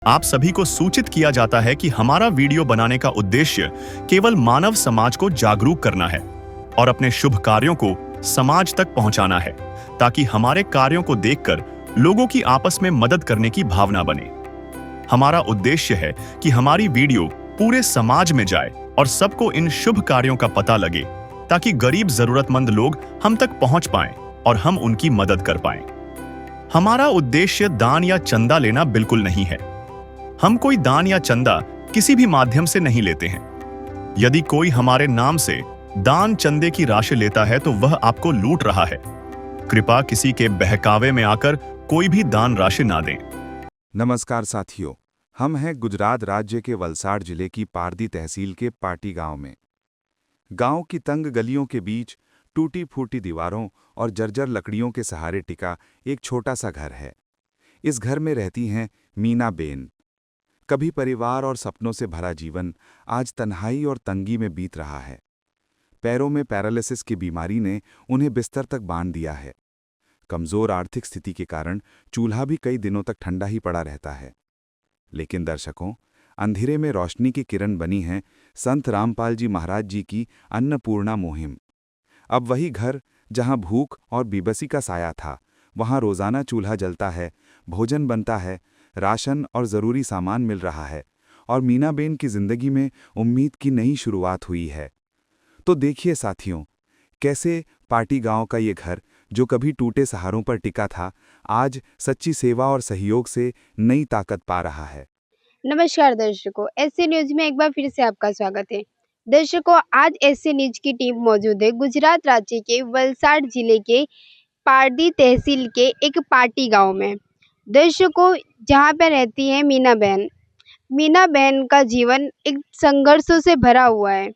आप सभी को सूचित किया जाता है कि हमारा वीडियो बनाने का उद्देश्य केवल मानव समाज को जागरूक करना है और अपने शुभ कार्यों को समाज तक पहुंचाना है, ताकि हमारे कार्यों को देखकर लोगों की आपस में मदद करने की भावना बने। हमारा उद्देश्य है कि हमारी वीडियो पूरे समाज में जाए और सबको इन शुभ कार्यों का पता लगे, ताकि गरीब जरूरतमंद लोग हम तक पहुंच पाएं और हम उनकी मदद कर पाएं। हमारा उद्देश्य दान या चंदा लेना बिल्कुल नहीं है। हम कोई दान या चंदा किसी भी माध्यम से नहीं लेते हैं। यदि कोई हमारे नाम से दान चंदे की राशि लेता है तो वह आपको लूट रहा है। कृपया किसी के बहकावे में आकर कोई भी दान राशि ना दें। नमस्कार साथियों, हम हैं गुजरात राज्य के वलसाड जिले की पारदी तहसील के पाटी गांव में। गांव की तंग गलियों के बीच टूटी फूटी दीवारों और जर्जर लकड़ियों के सहारे टिका एक छोटा सा घर है। इस घर में रहती हैं मीना बेन। कभी परिवार और सपनों से भरा जीवन आज तन्हाई और तंगी में बीत रहा है। पैरों में पैरालिसिस की बीमारी ने उन्हें बिस्तर तक बांध दिया है। कमजोर आर्थिक स्थिति के कारण चूल्हा भी कई दिनों तक ठंडा ही पड़ा रहता है। लेकिन दर्शकों, अंधेरे में रोशनी की किरण बनी है संत रामपाल जी महाराज जी की अन्नपूर्णा मुहिम। अब वही घर जहां भूख और बेबसी का साया था, वहां रोजाना चूल्हा जलता है, भोजन बनता है, राशन और ज़रूरी सामान मिल रहा है और मीनाबेन की जिंदगी में उम्मीद की नई शुरुआत हुई है। तो देखिए साथियों, कैसे पाटी गांव का ये घर, जो कभी टूटे सहारों पर टिका था, आज सच्ची सेवा और सहयोग से नई ताकत पा रहा है। नमस्कार दर्शकों, एससी न्यूज में एक बार फिर से आपका स्वागत है। दर्शकों, आज एससी न्यूज की टीम मौजूद है गुजरात राज्य के वलसाड जिले के पारदी तहसील के एक पाटी गांव में। दर्शकों, जहां पर रहती है मीना बहन। मीना बहन का जीवन एक संघर्षों से भरा हुआ है।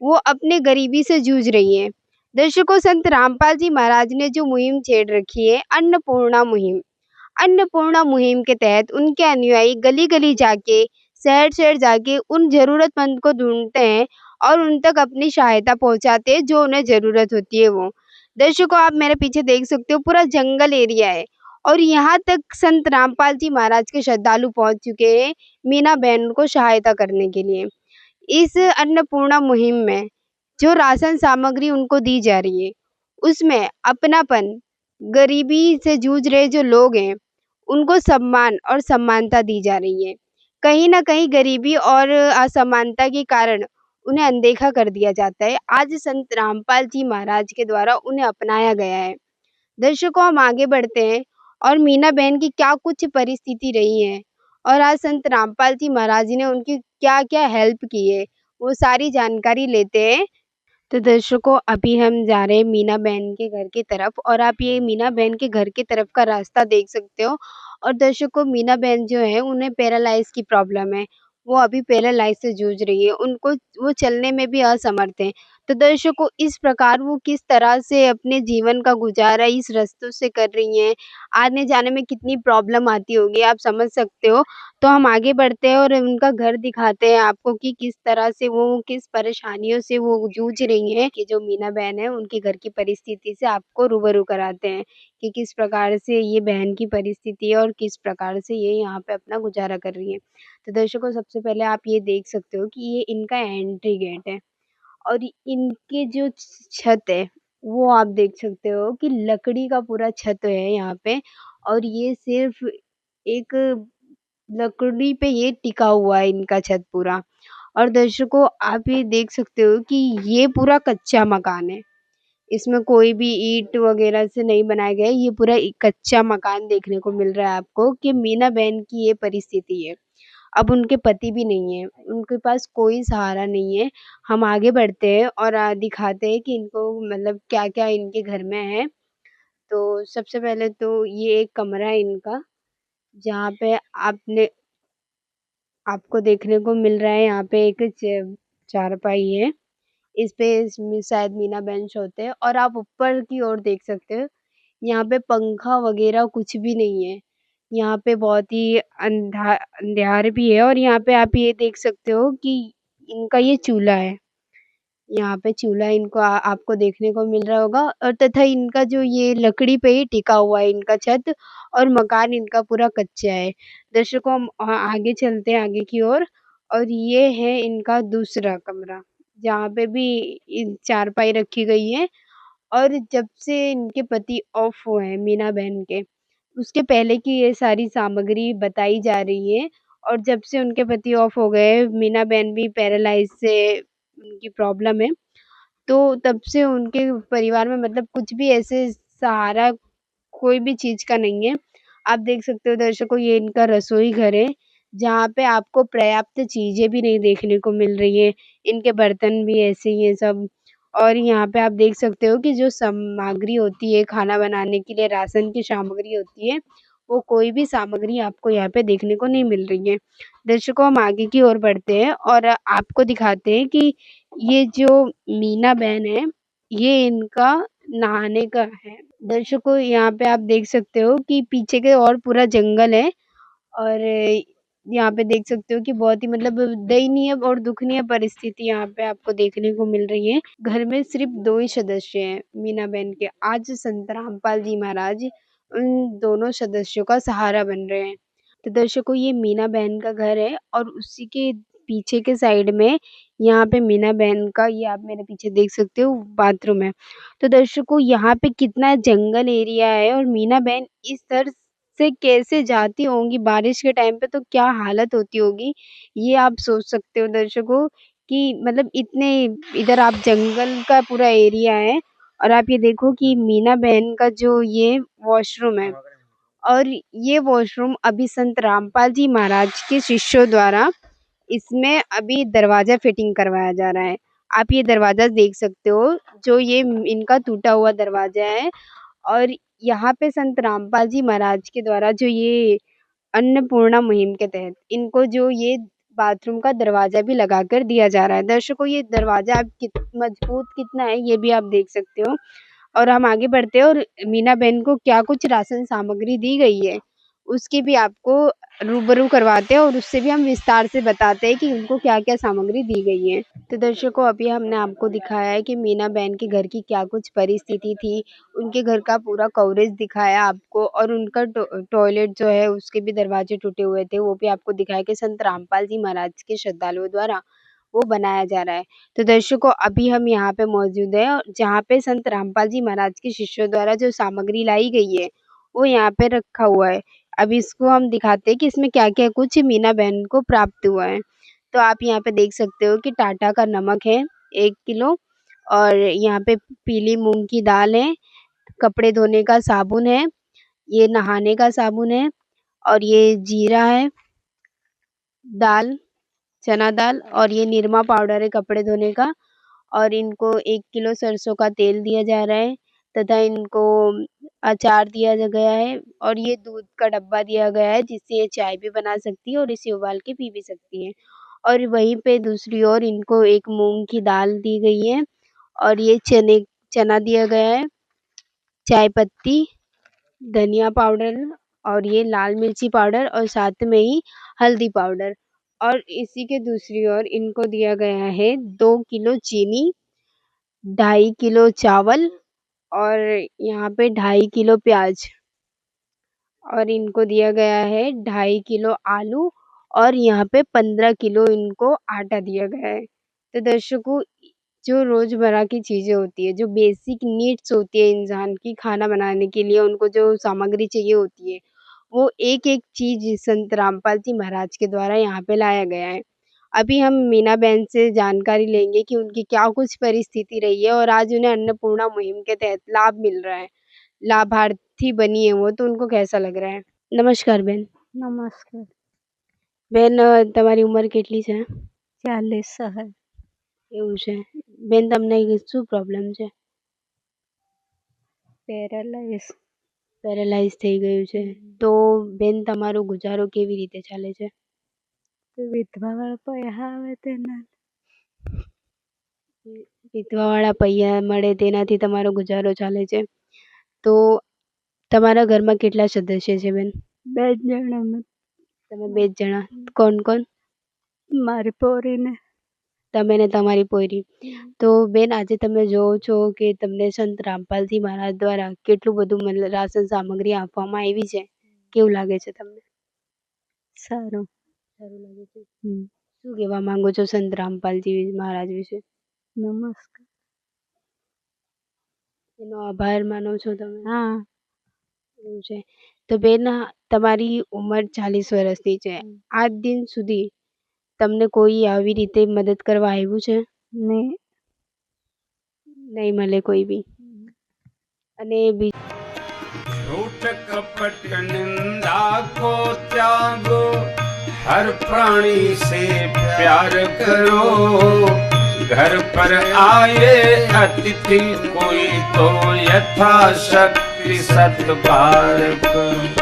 वो अपने गरीबी से जूझ रही है। दर्शकों, संत रामपाल जी महाराज ने जो मुहिम छेड़ रखी है, अन्नपूर्णा मुहिम। अन्नपूर्णा मुहिम के तहत उनके अनुयायी गली गली जाके, शहर शहर जाके उन जरूरतमंद को ढूंढते हैं और उन तक अपनी सहायता पहुंचाते हैं जो उन्हें जरूरत होती है वो। दर्शकों, आप मेरे पीछे देख सकते हो, पूरा जंगल एरिया है और यहाँ तक संत रामपाल जी महाराज के श्रद्धालु पहुंच चुके हैं मीना बहन को सहायता करने के लिए। इस अन्नपूर्णा मुहिम में जो राशन सामग्री उनको दी जा रही है, उसमें अपनापन, गरीबी से जूझ रहे जो लोग हैं, उनको सम्मान और समानता दी जा रही है। कहीं न कहीं गरीबी और असमानता के कारण उन्हें अनदेखा कर दिया जाता है। आज संत रामपाल जी महाराज के द्वारा उन्हें अपनाया गया है। दर्शकों, हम आगे बढ़ते हैं और मीना बहन की क्या कुछ परिस्थिति रही है और आज संत रामपाल जी महाराज जी ने उनकी क्या-क्या हेल्प की है, वो सारी जानकारी लेते हैं। तो दर्शकों, अभी हम जा रहे हैं मीना बहन के घर की तरफ और आप ये मीना बहन के घर की तरफ का रास्ता देख सकते हो। और दर्शकों, मीना बहन जो है, उन्हें पैरालाइज़ की प्रॉब्लम है। वो अभी पैरालाइज़ से जूझ रही है। उनको वो चलने में भी असमर्थ हैं। तो दर्शकों, इस प्रकार वो किस तरह से अपने जीवन का गुज़ारा इस रास्तों से कर रही हैं, आने-जाने में कितनी प्रॉब्लम आती होगी, आप समझ सकते हो। तो हम आगे बढ़ते हैं और उनका घर दिखाते हैं आपको कि किस तरह से वो किस परेशानियों से वो जूझ रही हैं। कि जो मीना बहन है, उनके घर की परिस्थिति से आपको रूबरू कराते हैं कि किस प्रकार से ये बहन की परिस्थिति है और किस प्रकार से ये यहाँ पे अपना गुज़ारा कर रही हैं। तो दर्शकों, सबसे पहले आप ये देख सकते हो कि ये इनका एंट्री गेट है और इनकी जो छत है, वो आप देख सकते हो कि लकड़ी का पूरा छत है यहाँ पे और ये सिर्फ़ एक लकड़ी पे ये टिका हुआ है इनका छत पूरा। और दर्शकों, आप ये देख सकते हो कि ये पूरा कच्चा मकान है। इसमें कोई भी ईंट वगैरह से नहीं बनाया गया है। ये पूरा एक कच्चा मकान देखने को मिल रहा है आपको कि मीना बहन की ये परिस्थिति है। अब उनके पति भी नहीं है, उनके पास कोई सहारा नहीं है। हम आगे बढ़ते हैं और दिखाते हैं कि इनको मतलब क्या-क्या इनके घर में है। तो सबसे पहले तो ये एक कमरा है इनका, जहाँ पे आपको देखने को मिल रहा है यहाँ पे एक चारपाई है। इसमें शायद मीना बहन सोते हैं और आप ऊपर की ओर देख सकते हो, यहाँ पे पंखा वगैरह कुछ भी नहीं है। यहाँ पे बहुत ही अंधियार भी है और यहाँ पे आप ये देख सकते हो कि इनका ये चूल्हा है। यहाँ पे चूल्हा इनको आपको देखने को मिल रहा होगा और तथा इनका जो ये लकड़ी पे ही टिका हुआ है इनका छत और मकान इनका पूरा कच्चा है। दर्शकों हम आगे चलते हैं आगे की ओर और ये है इनका दूसरा कमरा जहाँ पे भी चारपाई रखी गई है और जब से इनके पति ऑफ हुए हैं मीना बहन के उसके पहले की ये सारी सामग्री बताई जा रही है और जब से उनके पति ऑफ हो गए मीना बहन भी पैरालाइज से उनकी प्रॉब्लम है तो तब से उनके परिवार में मतलब कुछ भी ऐसे सहारा कोई भी चीज़ का नहीं है। आप देख सकते हो दर्शकों ये इनका रसोई घर है, जहाँ पे आपको पर्याप्त चीज़ें भी नहीं देखने को मिल रही है। इनके बर्तन भी ऐसे ही हैं सब और यहाँ पे आप देख सकते हो कि जो सामग्री होती है खाना बनाने के लिए राशन की सामग्री होती है, वो कोई भी सामग्री आपको यहाँ पे देखने को नहीं मिल रही है। दर्शकों हम आगे की ओर बढ़ते हैं और आपको दिखाते हैं कि ये जो मीना बहन है, ये इनका नहाने का है। दर्शकों यहाँ पे आप देख सकते हो कि पीछे के और पूरा जंगल है और यहाँ पे देख सकते हो कि बहुत ही मतलब दयनीय और दुखनीय परिस्थिति यहाँ पे आपको देखने को मिल रही है। घर में सिर्फ 2 ही सदस्य हैं मीना बहन के। आज संत रामपाल जी महाराज उन दोनों सदस्यों का सहारा बन रहे हैं। तो दर्शकों ये मीना बहन का घर है और उसी के पीछे के साइड में यहाँ पे मीना बहन का ये आप मेरे पीछे देख सकते हो बाथरूम है। तो दर्शकों यहाँ पे कितना जंगल एरिया है और मीना बहन इस तरह से कैसे जाती होंगी बारिश के टाइम पे तो क्या हालत होती होगी, ये आप सोच सकते हो दर्शकों कि मतलब इतने इधर आप जंगल का पूरा एरिया है और आप ये देखो कि मीना बहन का जो ये वॉशरूम है और ये वॉशरूम अभी संत रामपाल जी महाराज के शिष्यों द्वारा इसमें अभी दरवाजा फिटिंग करवाया जा रहा है। आप ये दरवाजा देख सकते हो जो ये इनका टूटा हुआ दरवाजा है और यहाँ पे संत रामपाल जी महाराज के द्वारा जो ये अन्नपूर्णा मुहिम के तहत इनको जो ये बाथरूम का दरवाजा भी लगाकर दिया जा रहा है। दर्शकों ये दरवाजा अब मजबूत कितना है ये भी आप देख सकते हो और हम आगे बढ़ते हैं और मीना बहन को क्या कुछ राशन सामग्री दी गई है उसकी भी आपको रूबरू करवाते हैं और उससे भी हम विस्तार से बताते हैं कि उनको क्या-क्या सामग्री दी गई है। तो दर्शकों अभी हमने आपको दिखाया है कि मीना बहन के घर की क्या कुछ परिस्थिति थी, उनके घर का पूरा कवरेज दिखाया आपको और उनका टॉयलेट जो है उसके भी दरवाजे टूटे हुए थे, वो भी आपको दिखाया कि संत रामपाल जी महाराज के श्रद्धालुओं द्वारा वो बनाया जा रहा है। तो दर्शकों अभी हम यहाँ पे मौजूद हैं और जहाँ पे संत रामपाल जी महाराज के शिष्यों द्वारा जो सामग्री लाई गई है, वो यहाँ पे रखा हुआ है। अब इसको हम दिखाते हैं कि इसमें क्या-क्या कुछ मीना बहन को प्राप्त हुआ है। तो आप यहाँ पे देख सकते हो कि टाटा का नमक है 1 किलो और यहाँ पे पीली मूँग की दाल है, कपड़े धोने का साबुन है, ये नहाने का साबुन है और ये जीरा है, दाल, चना दाल और ये निरमा पाउडर है कपड़े धोने का और इनको 1 किलो सरसों का तेल दिया जा रहा है तथा इनको अचार दिया गया है और ये दूध का डब्बा दिया गया है जिससे ये चाय भी बना सकती है और इसे उबाल के पी भी सकती है। और वहीं पे दूसरी ओर इनको एक मूँग की दाल दी गई है और ये चना दिया गया है, चाय पत्ती, धनिया पाउडर और ये लाल मिर्ची पाउडर और साथ में ही हल्दी पाउडर और इसी के दूसरी ओर इनको दिया गया है 2 किलो चीनी, 2.5 किलो चावल और यहाँ पे 2.5 किलो प्याज और इनको दिया गया है 2.5 किलो आलू और यहाँ पे 15 किलो इनको आटा दिया गया है। तो दर्शकों जो रोज़मर्रा की चीज़ें होती है, जो बेसिक नीड्स होती है इंसान की खाना बनाने के लिए उनको जो सामग्री चाहिए होती है, वो एक-एक चीज़ संत रामपाल जी महाराज के द्वारा यहाँ पे लाया गया है। अभी हम मीना बहन से जानकारी लेंगे कि उनकी क्या कुछ परिस्थिति रही है और आज उन्हें अन्नपूर्णा मुहिम के तहत लाभ मिल रहा है। लाभार्थी बनी है वो, तो उनको कैसा लग रहा है? नमस्कार બેન. નમસ્કાર. બેન તમારી ઉંમર કેટલી છે? 40 છે. એવું છે. બેન તમને શું પ્રોબ્લેમ છે? પેરાલાઇઝ. પેરાલાઇઝ થઈ ગયું છે. તો બેન તમારો ગુજારો કેવી રીતે ચાલે છે? વિધવાવાળા પૈસા આવે તેના વિધવાવાળા પૈસા મળે તેનાથી તમારો ગુજારો ચાલે છે. તો તમારા ઘરમાં કેટલા સદસ્ય છે બેન? 2 જણા અમે. તમે 2 જ જણા. કોણ કોણ? મારી પોરીને તમે ને તમારી પોયરી. તો બેન આજે તમે જોવો છો કે તમને સંત રામપાલજી મહારાજ દ્વારા કેટલું બધું રાશન સામગ્રી આપવામાં આવી છે. કેવું લાગે છે તમને? સારું. સારું લાગે છે. શું કહેવા માંગો છો સંત રામપાલજી મહારાજ વિશે? નમસ્કાર. એનો આભાર માનો છો તમે? હા. એવું છે. તો બેન તમારી ઉંમર 40 વર્ષની છે. આજ દિન સુધી તમને કોઈ આવી રીતે મદદ કરવા આવ્યું છે? ને નહીં મળે કોઈ બી. અને झूठ कपट निंदा को त्यागो, हर प्राणी से प्यार करो, घर पर आए अतिथि कोई तो यथाशक्ति सत्कार करो।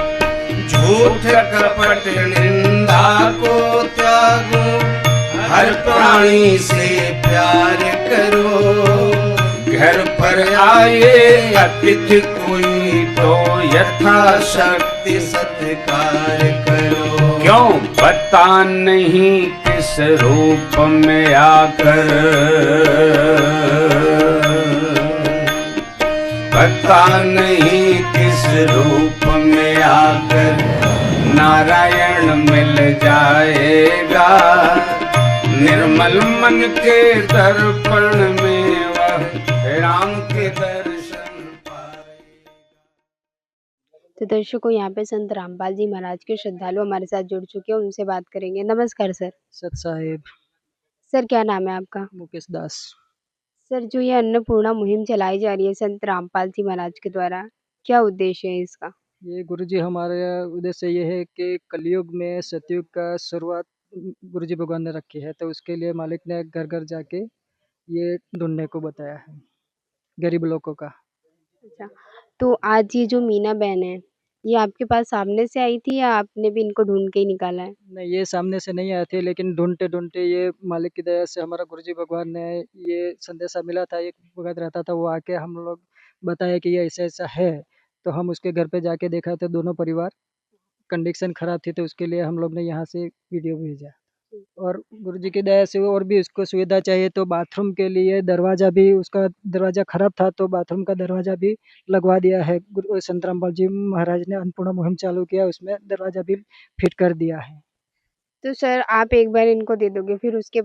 झूठ कपट निंदा को त्यागो, हर प्राणी से प्यार करो, घर पर आए अतिथि कोई तो यथाशक्ति सत्कार करो। क्यों पता नहीं किस रूप में आकर, पता नहीं किस रूप में आकर नारायण मिल जाएगा। निर्मल मन के दर्पण में वह राम के दर्शन पाएगा। तो दर्शकों यहाँ पे संत रामपाल जी महाराज के श्रद्धालु हमारे साथ जुड़ चुके हैं, उनसे बात करेंगे। नमस्कार सर। सत साहेब सर क्या नाम है आपका? मुकेश दास। सर जो ये अन्नपूर्णा मुहिम चलाई जा रही है संत रामपाल जी महाराज के द्वारा, क्या उद्देश्य है इसका? ये गुरुजी हमारे उद्देश्य ये है कि कलयुग में सतयुग का शुरुआत गुरुजी भगवान ने रखी है, तो उसके लिए मालिक ने घर घर जाके ये ढूंढने को बताया है गरीब लोगों का। अच्छा, तो आज ये जो मीना बहन है, ये आपके पास सामने से आई थी या आपने भी इनको ढूंढ के ही निकाला है? नहीं, ये सामने से नहीं आए थे, लेकिन ढूंढते ढूंढते ये मालिक की दया से हमारा गुरुजी भगवान ने ये संदेशा मिला था। एक भगत रहता था, वो आके हम लोग बताया कि ये ऐसा ऐसा है, तो हम उसके घर पे जाके देखा तो दोनों परिवार कंडीशन खराब थी, तो उसके लिए हम लोग ने यहाँ से वीडियो भेजा। और गुरुजी की दया से और भी उसको सुविधा चाहिए, तो बाथरूम के लिए दरवाज़ा भी, उसका दरवाज़ा खराब था तो बाथरूम का दरवाज़ा भी लगवा दिया है। संत रामपाल जी महाराज ने अन्नपूर्णा मुहिम चालू किया, उसमें दरवाज़ा भी फिट कर दिया है। तो सर आप एक बार इनको दे दोगे, फिर उसके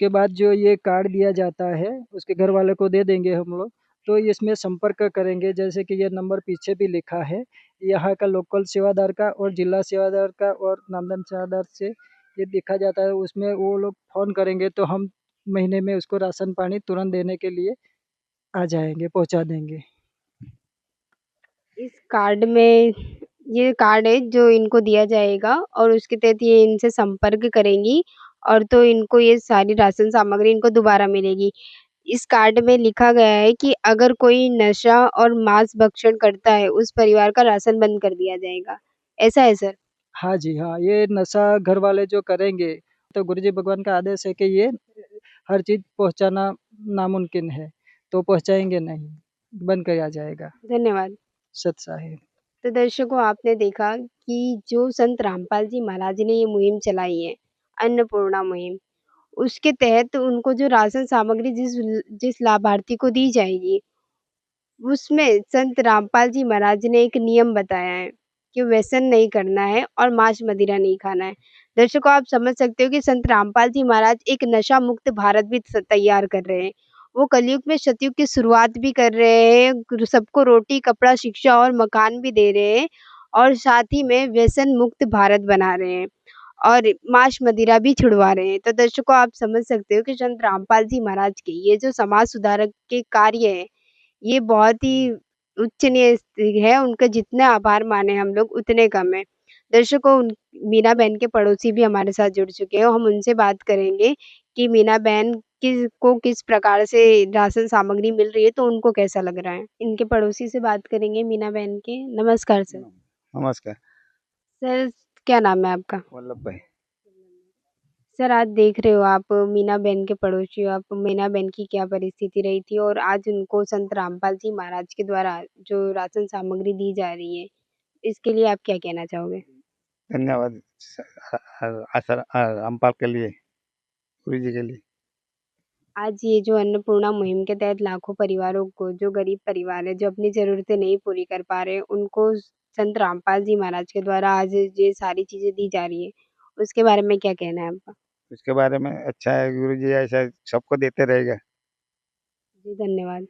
बाद जो ये कार्ड दिया जाता है उसके घर वाले को दे देंगे हम लोग, तो इसमें संपर्क करेंगे। जैसे कि ये नंबर पीछे भी लिखा है, यहाँ का लोकल सेवादार का और जिला सेवादार का और नामदान सेवादार से ये देखा जाता है, उसमें वो लोग फ़ोन करेंगे तो हम महीने में उसको राशन पानी तुरंत देने के लिए आ जाएंगे, पहुँचा देंगे। इस कार्ड में ये कार्ड है जो इनको दिया जाएगा और उसके तहत ये इनसे संपर्क करेंगी और तो इनको ये सारी राशन सामग्री इनको दोबारा मिलेगी। इस कार्ड में लिखा गया है कि अगर कोई नशा और मांस भक्षण करता है, उस परिवार का राशन बंद कर दिया जाएगा। ऐसा है सर? हाँ जी, हाँ, ये नशा घर वाले जो करेंगे, तो गुरुजी भगवान का आदेश है कि ये हर चीज़ पहुँचाना नामुमकिन है, तो पहुँचाएँगे नहीं, बंद किया जाएगा। धन्यवाद। सत साहिब। तो दर्शकों आपने देखा कि जो संत रामपाल जी महाराज ने ये मुहिम चलाई है, अन्नपूर्णा मुहिम, उसके तहत उनको जो राशन सामग्री जिस लाभार्थी को दी जाएगी, उसमें संत रामपाल जी महाराज ने एक नियम बताया है कि व्यसन नहीं करना है और मांस मदिरा नहीं खाना है। दर्शकों आप समझ सकते हो कि संत रामपाल जी महाराज एक नशा मुक्त भारत भी तैयार कर रहे हैं। वो कलयुग में सतयुग की शुरुआत भी कर रहे हैं, सबको रोटी, कपड़ा, शिक्षा और मकान भी दे रहे हैं और साथ ही में व्यसन मुक्त भारत बना रहे हैं और मांस मदिरा भी छुड़वा रहे हैं। तो दर्शकों आप समझ सकते हो कि संत रामपाल जी महाराज के ये जो समाज सुधारक के कार्य है, ये बहुत ही उच्चनीय है, उनका जितना आभार माने हम लोग उतने कम है। दर्शकों मीना बहन के पड़ोसी भी हमारे साथ जुड़ चुके हैं, हम उनसे बात करेंगे कि मीना बहन किस प्रकार से राशन सामग्री मिल रही है, तो उनको कैसा लग रहा है। इनके पड़ोसी से बात करेंगे मीना बहन के। नमस्कार सर। नमस्कार। सर क्या नाम है आपका? वल्लभ भाई। सर आज देख रहे हो आप मीना बहन के पड़ोसी हो, आप मीना बहन की क्या परिस्थिति रही थी और आज उनको संत रामपाल जी महाराज के द्वारा जो राशन सामग्री दी जा रही है, इसके लिए आप क्या कहना चाहोगे? धन्यवाद रामपाल के लिए, गुरु जी के लिए। आज ये जो अन्नपूर्णा मुहिम के तहत लाखों परिवारों को, जो गरीब परिवार है, जो अपनी ज़रूरतें नहीं पूरी कर पा रहे, उनको संत रामपाल जी महाराज के द्वारा आज ये सारी चीज़ें दी जा रही है, उसके बारे में क्या कहना है आपका? उसके बारे में अच्छा है, गुरुजी ऐसा सबको देते रहेगा। जी, धन्यवाद।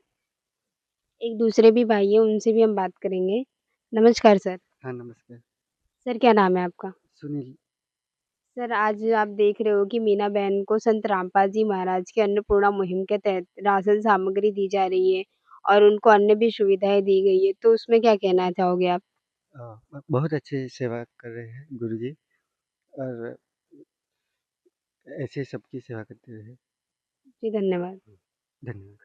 एक दूसरे भी भाई हैं, उनसे भी हम बात करेंगे। नमस्कार सर। हाँ, नमस्कार। सर क्या नाम है आपका? सुनील। सर आज आप देख रहे हो कि मीना बहन को संत रामपाल जी महाराज की अन्नपूर्णा मुहिम के तहत राशन सामग्री दी जा रही है और उनको अन्य भी सुविधाएँ दी गई है, तो उसमें क्या कहना चाहोगे आप? बहुत अच्छी सेवा कर रहे हैं गुरुजी और ऐसे सबकी सेवा करते रहे। जी, धन्यवाद। धन्यवाद।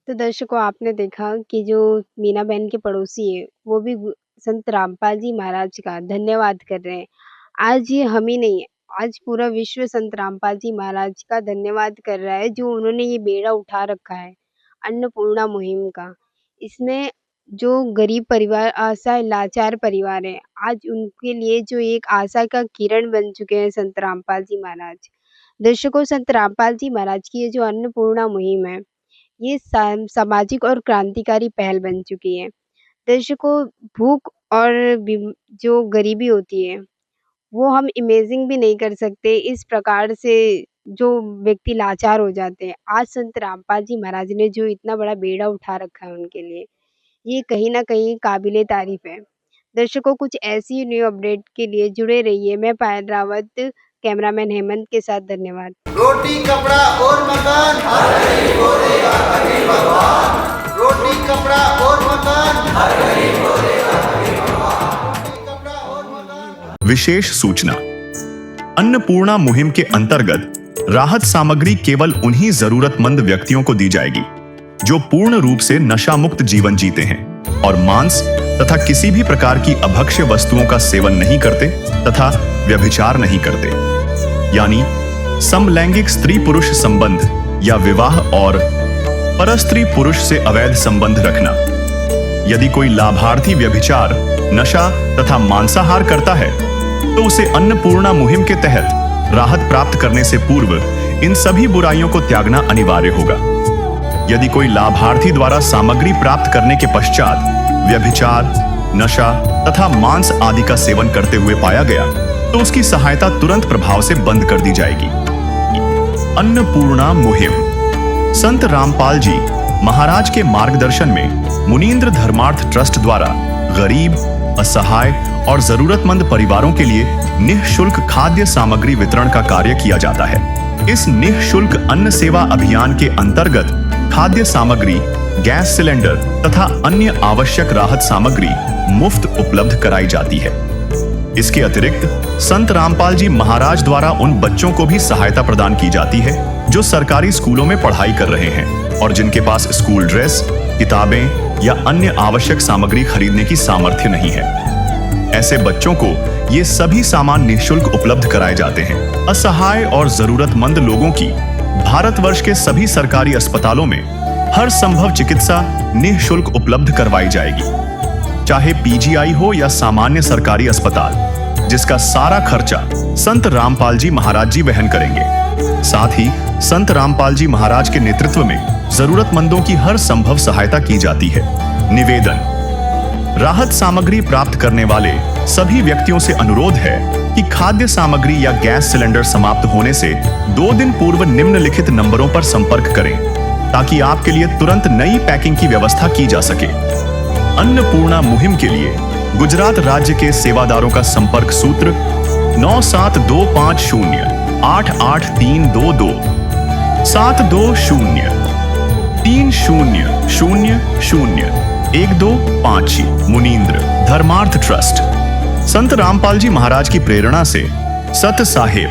तो दर्शकों आपने देखा कि जो मीना बहन के पड़ोसी है, वो भी संत रामपाल जी महाराज का धन्यवाद कर रहे हैं। आज ये हम ही नहीं है, आज पूरा विश्व संत रामपाल जी महाराज का धन्यवाद कर रहा है, जो उन्होंने ये बेड़ा उठा रखा है, अन्नपूर्णा मुहिम का। इसमें जो गरीब परिवार, असहाय लाचार परिवार हैं, आज उनके लिए जो एक आशा का किरण बन चुके हैं संत रामपाल जी महाराज। दर्शकों संत रामपाल जी महाराज की ये जो अन्नपूर्णा मुहिम है, ये सामाजिक और क्रांतिकारी पहल बन चुकी है। दर्शकों भूख और जो गरीबी होती है, वो हम इमेजिन भी नहीं कर सकते, इस प्रकार से जो व्यक्ति लाचार हो जाते हैं। आज संत रामपाल जी महाराज ने जो इतना बड़ा बेड़ा उठा रखा है उनके लिए, ये कहीं न कहीं काबिले तारीफ़ है। दर्शकों कुछ ऐसी न्यू अपडेट के लिए जुड़े रहिए। मैं पायल रावत, कैमरामैन हेमंत के साथ धन्यवाद। रोटी कपड़ा और मकान हर गरीब को देगा कबीर भगवान। रोटी कपड़ा और मकान हर गरीब को देगा कबीर भगवान। रोटी कपड़ा और मकान। विशेष सूचना। अन्नपूर्णा मुहिम के अंतर्गत राहत सामग्री केवल उन्हीं जरूरतमंद व्यक्तियों को दी जाएगी जो पूर्ण रूप से नशा मुक्त जीवन जीते हैं और मांस तथा किसी भी प्रकार की अभक्ष्य वस्तुओं का सेवन नहीं करते तथा व्यभिचार नहीं करते, यानी समलैंगिक स्त्री पुरुष संबंध या विवाह और परस्त्री पुरुष से अवैध संबंध रखना। यदि कोई लाभार्थी व्यभिचार, नशा तथा मांसाहार करता है तो उसे अन्नपूर्णा मुहिम के तहत राहत प्राप्त करने से पूर्व इन सभी बुराइयों को त्यागना अनिवार्य होगा। यदि कोई लाभार्थी द्वारा सामग्री प्राप्त करने के पश्चात व्यभिचार, नशा तथा मांस आदि का सेवन करते हुए पाया गया तो उसकी सहायता तुरंत प्रभाव से बंद कर दी जाएगी। अन्नपूर्णा मुहिम संत रामपाल जी महाराज के मार्गदर्शन में मुनींद्र धर्मार्थ ट्रस्ट द्वारा गरीब, असहाय और जरूरतमंद परिवारों के लिए निःशुल्क खाद्य सामग्री वितरण का कार्य किया जाता है। इस निःशुल्क अन्न सेवा अभियान के अंतर्गत खाद्य सामग्री, गैस सिलेंडर तथा अन्य आवश्यक राहत सामग्री मुफ्त उपलब्ध कराई जाती है। इसके अतिरिक्त संत रामपाल जी महाराज द्वारा उन बच्चों को भी सहायता प्रदान की जाती है जो सरकारी स्कूलों में पढ़ाई कर रहे हैं और जिनके पास स्कूल ड्रेस, किताबें या अन्य आवश्यक सामग्री खरीदने की सामर्थ्य नहीं है। ऐसे बच्चों को ये सभी सामान निःशुल्क उपलब्ध कराए जाते हैं। असहाय और जरूरतमंद लोगों की भारतवर्ष के सभी सरकारी अस्पतालों में हर संभव चिकित्सा निःशुल्क उपलब्ध करवाई जाएगी, चाहे पीजीआई हो या सामान्य सरकारी अस्पताल, जिसका सारा खर्चा संत रामपाल जी महाराज जी वहन करेंगे। साथ ही संत रामपाल जी महाराज के नेतृत्व में जरूरतमंदों की हर संभव सहायता की जाती है। निवेदन। राहत सामग्री प्राप्त करने वाले सभी व्यक्तियों से अनुरोध है कि खाद्य सामग्री या गैस सिलेंडर समाप्त होने से 2 दिन पूर्व निम्नलिखित नंबरों पर संपर्क करें ताकि आपके लिए तुरंत नई पैकिंग की व्यवस्था की जा सके। अन्नपूर्णा मुहिम के लिए गुजरात राज्य के सेवादारों का संपर्क सूत्र 9725088322 72030001256 मुनींद्र धर्मार्थ ट्रस्ट। संत रामपाल जी महाराज की प्रेरणा से सत साहेब